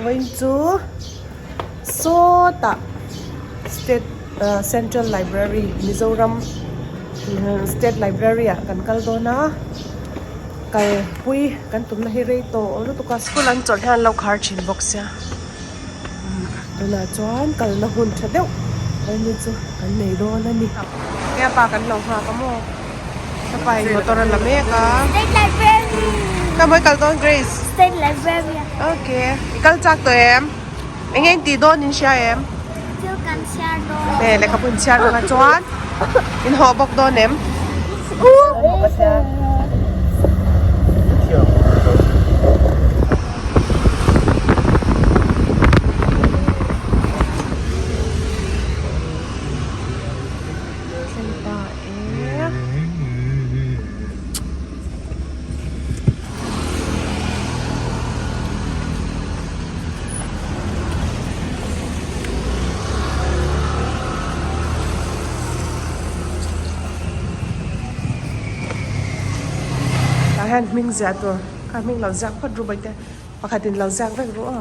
going to Sota State Central Library, Mizoram State Library kan kaldona kai pui kan tumna hi rei to olu to ka school an chon han lo khar chin box ya tuna chuan kalna hun thadeu ai ni chu kan nei do na ni ya pa kan lo ha ka mo sa pai motor la me ka State Library. ka moi kal don Grace State Library. okay ikal chak to em engeng ti don in sha em Still can share ne le ka pun sia ro ka chuan in ho bok don em han ming za to ka ming lau zak phot ru bai te pakhatin lau zak vek ru a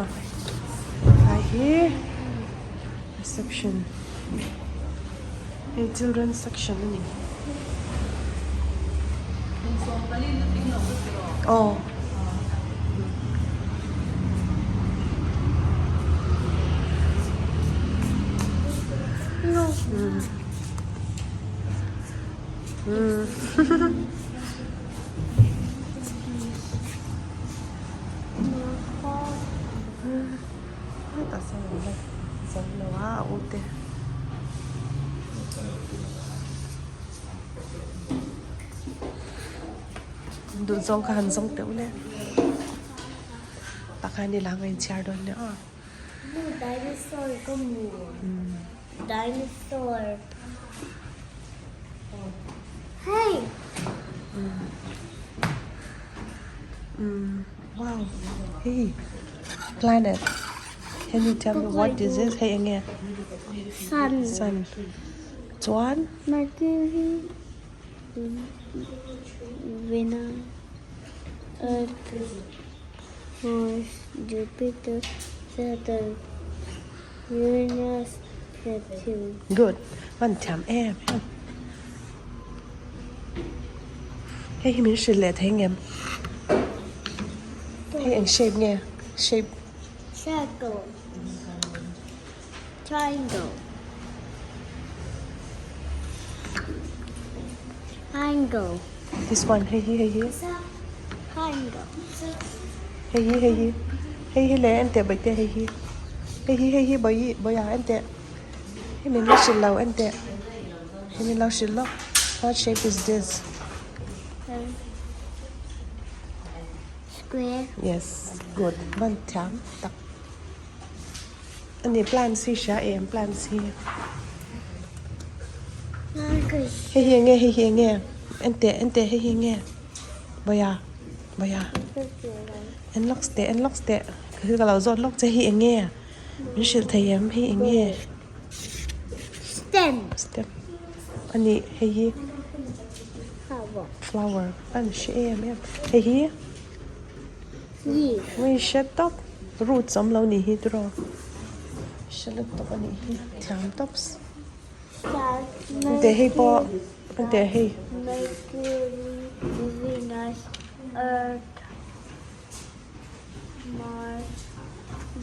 ai hi reception a children's section ni oh No. ta sa la sa la wa u te du zong ka han zong te ule takani la ngai char don ne a No, dinosaur ko mo. Dinosaur. Hey. Wow. Hey, planet. Can you tell me what this is? Hey, again. Sun. Sun. Chuan. Mercury. Venus. Earth. Mars. Jupiter. Saturn. Uranus. Neptune. Good. One time em. Hey, mình sẽ lệ thấy em. Hey, anh shape nghe. Shape. Circle. Triangle. Angle. This one. Hey, hey, hey. Triangle. Hey, hey, hey. Hey, hey, lệ anh tệ bạch tệ. Hey, hey. Hey, hey, hey, hey. Bởi anh tệ. Hey, mình sẽ lâu anh tệ. Hey, mình lâu sẽ lâu. What shape is this? Square. Yes, good. One time. Tak. Ani plan si siya em plan si. Hey nghe. Ente hey nghe. Baya. Unlock ste.คือเราจอดล็อกจะhey nghe. Mình sẽ thấy em hey nghe. Stem. Ani hey flower. Anh sẽ em. Hey. We shut up. Root some low ni hidro. Shut up ani hi. Tam tops. Ante hey po. Ante hey. Mercury, Venus, Earth, Mars,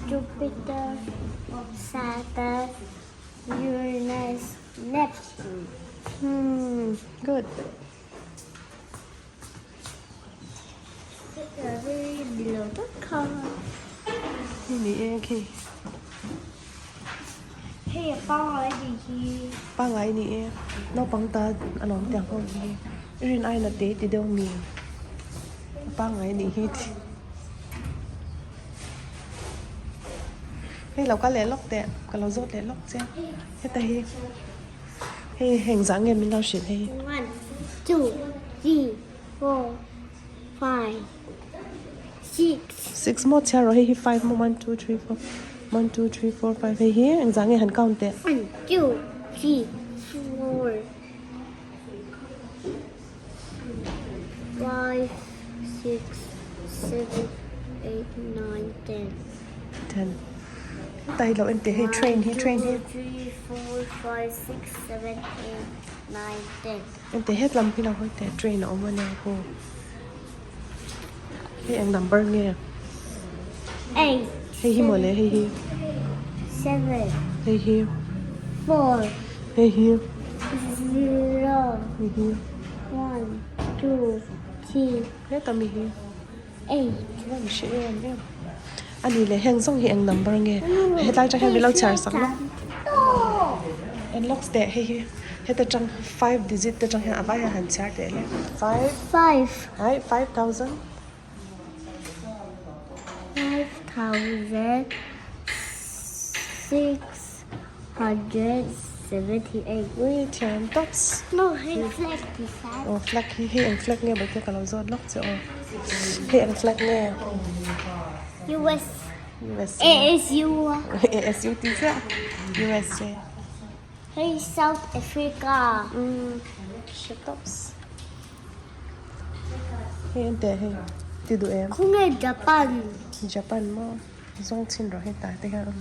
Jupiter, Saturn, Uranus, Neptune. Good. Very below the car. Ni e ki. Hey, bye, Dee. Pa ngai ni e. No pang ta anong tiang ko ni. Rin ai na te ti deu mi. Pa ngai ni hi. Hey lo ka le lok te. Ka lo zot le lok che. He ta hi. Hey heng dáng em mình lao shit hey. 1, 2, 3, 4, 5, 6. 6 more chair rồi hey 5 more 1 2 3 4 1 2 3 4 5 hey here anh dáng em hẳn count te. 1, 2, 3, 4, 5, 6, 7, 8, 9, 10. 10 tay lo ente he train he 1, train he 2, 3, 4, 5, 6, 7, 8, 9, 10. ente he lam phi lo hoi te train o ma na ko he ang number nge 8, he hi mo le he hi 7, he hi 4, he hi 0, he hi 1, 2, 3, he ta mi hi 8. lam shi em em ani le heng song hi ang number nge he tai cha he lo char sak lo and locks de he ta chang 5 digit ta chang he avaya han char de le 5 5, hai 5000 5,678. ui thiam tops No, it's like this. oh flag hi ang flag nge ba te ka lo zot lock che oh he ang flag nge US. US ASU. ASU ti sa USA Hey, South Africa. shit tops he ente he ti du em Kung Japan. Japan mo zong chin ro he ta te ga ro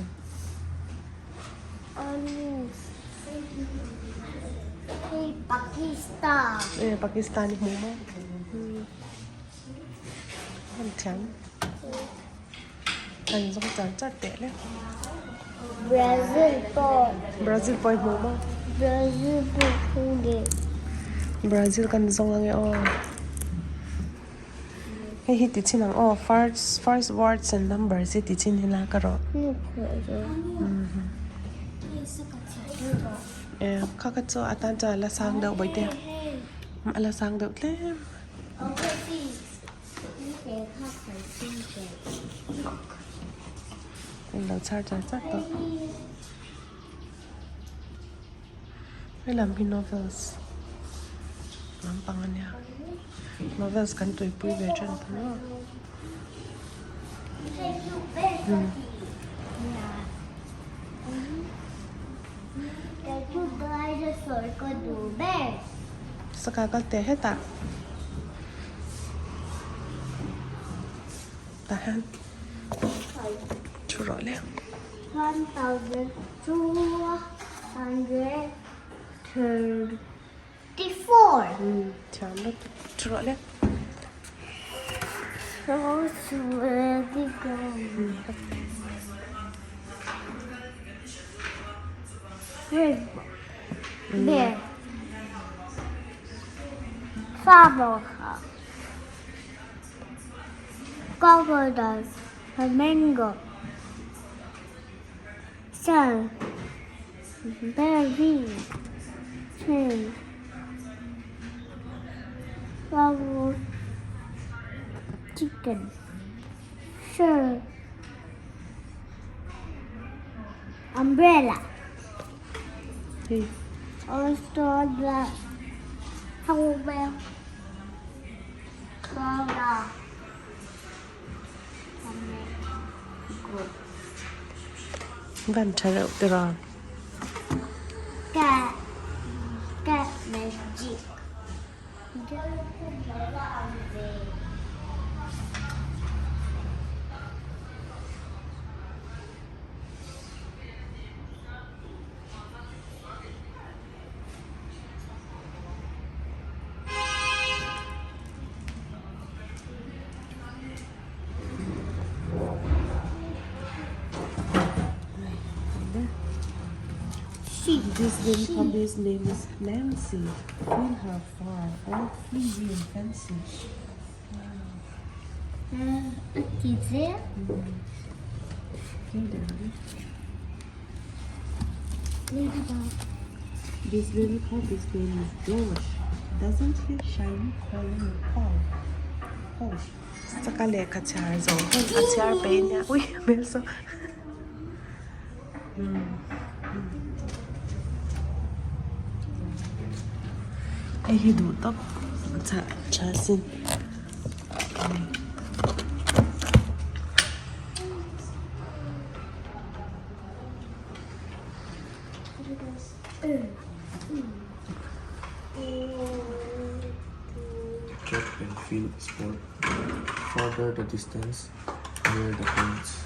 Hey, Pakistan. Pakistani mo mo han thiam anh zong char chat te le Brazil po. Brazil point mo mo Brazil po kung Brazil kan zong ang oh hey hi ti chin ang oh first words and numbers hi ti chin hila ka ro kha ka cho atan cha la sang dau bai te ala sang dau tle anh đâu char char chat to hay làm hi novels làm pangan ya novels kan toi pui ve chen to no có đủ bé. saka ka te heta tahan churo le 1,234. cham lo churo le So where we go? Where? There. Fabrica. Crocodile. Flamingo. Sun. Berry. Tree. Flower. Chicken. Sure. Umbrella. hi Also the cowbell. Cloud. van charo te ro Cat. Cat magic. this little puppy's name is Nancy feel her far all fleasy and fancy Chị dễ. okay daddy Lên vào. this little puppy's name is George doesn't he shiny calling you Paul saka le ka char zo ka char pe nya ui me so ai hi du tóc cha xin Check and feel sport. Further the distance, near the points.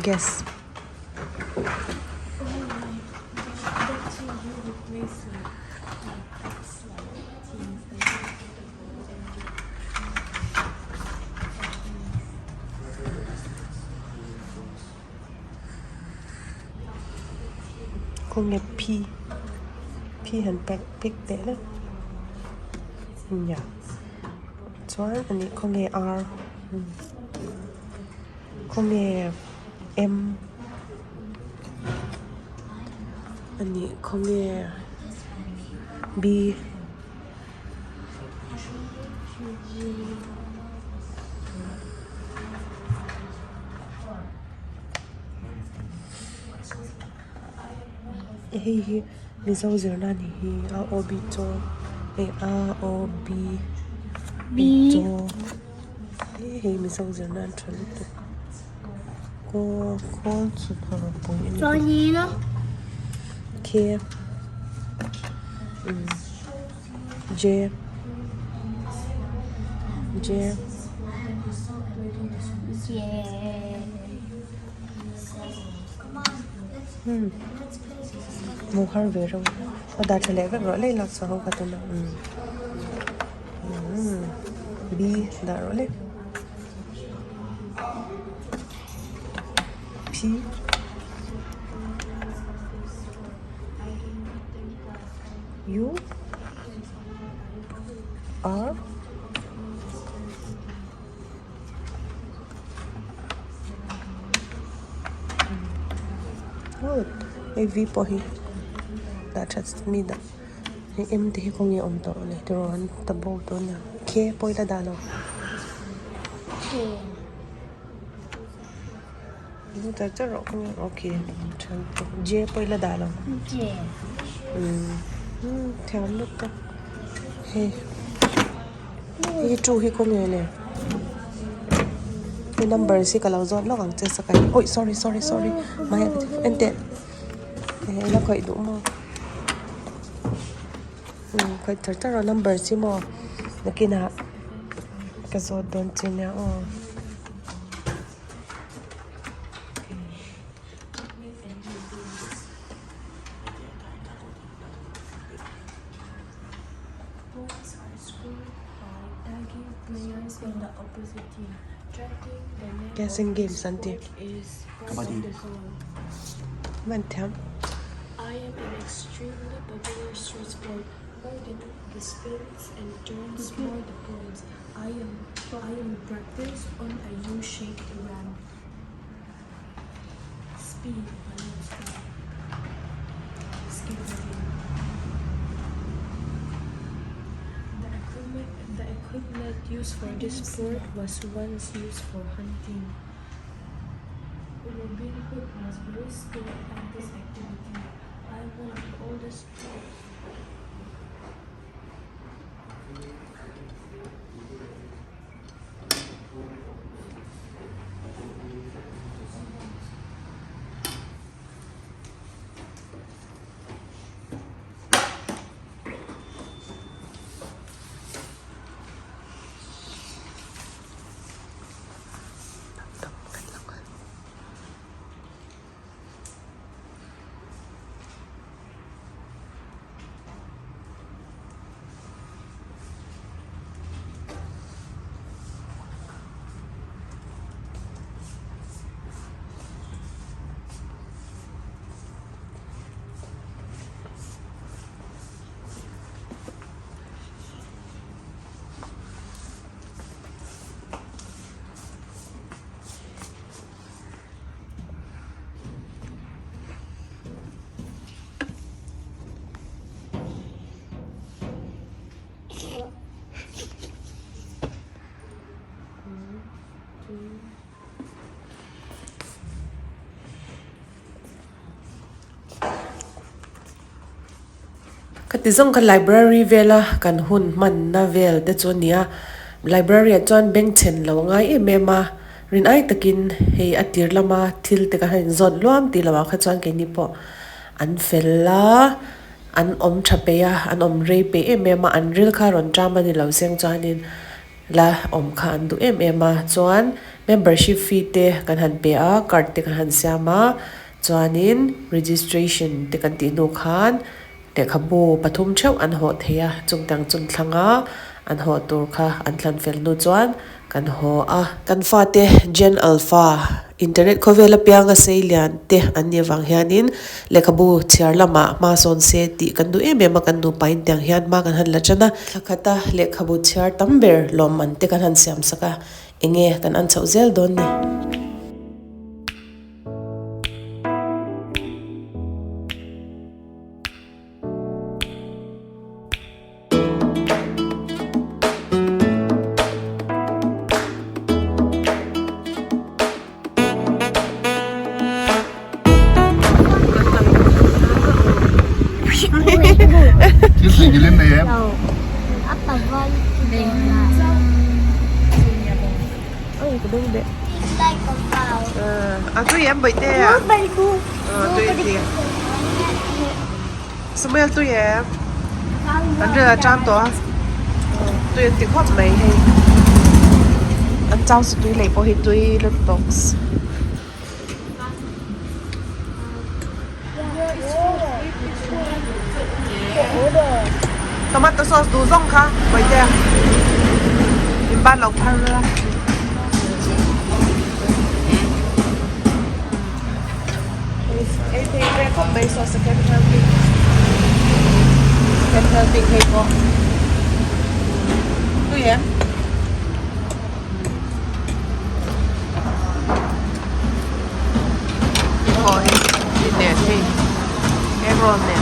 Guess. Con nghe P. P hình pick để đó. Dạ. Choan anh ấy con nghe R. Con nghe M. Anh ấy con nghe B. Hey, mizo zirna ni A O B to. Hey, A O B to. Hey, mizo zirna tralito. Ko su thara poi. Johnny, K. J. yeah. Muhar vero. Ada chale ve role la sa ho katuna. B da role. P. U. R. Good. A V po hi. That's me da. M te hi kong ye om to le. Teron tabo to na. K po ila dalo. Okay. J po ila dalo. Yeah. Theo lúc đó. Hey. Hey chu hi kong ye le. The number si kalau zon lo ang che sakai. Oi, sorry. Maya ente. La khoi du mo. Khoi tar number si mo. Nakina ka zo don chinya o. Players in the opposite team. Tracking the net Guessing game Santi. is Kabaddi. the goal. Mantam. I am an extremely popular street sport where the spins and turns more the points. I am practiced on a U-shaped ramp. Speed, skip the game. The equipment used for this sport was once used for hunting. Robin Hood was very skilled at this activity. I am one of the oldest. Katizong ka library vela kan hun man na vel te chu nia library a chon beng chen lo ngai mema rin ai takin hei atir lama thil te ka hin zon luam ti lawa kha chon ke ni po an fella an om thapeya an om rei pe mema an ril kha ron drama ni lo seng chanin la om khan du mema chuan membership fee te kan han pe a card te kan han siama chuanin registration te kan ti nu khan te khabu pathum theu an ho theya chungtang chun thlanga an ho tur kha an thlan fel nu chuan kan ho a kan fa te gen alpha internet khovela pianga seilian te ania wang hianin lekhabu chiar lama ma son se ti kan du em em kan du pain tyang hian ma kan han la chana thakata lekhabu chiar tamber lom an te kan han siam saka enge kan an chau zel don ni Cái gì lên đây em? Đâu. Ấp tàu vân. Đây là. ơi cái đúng đấy Đây còn vào. tôi em bởi thế à Đây cô. tôi thì sao bây giờ tôi em anh rất là trang tổ tôi tiếng hót mấy hay anh cháu sẽ tôi lấy bỏ hết tôi lên box tomato sauce đủ rong khá bởi thế mình ban lòng pha ra anything red hot base sauce can help hay có tôi em rồi đi nè thì em rồi nè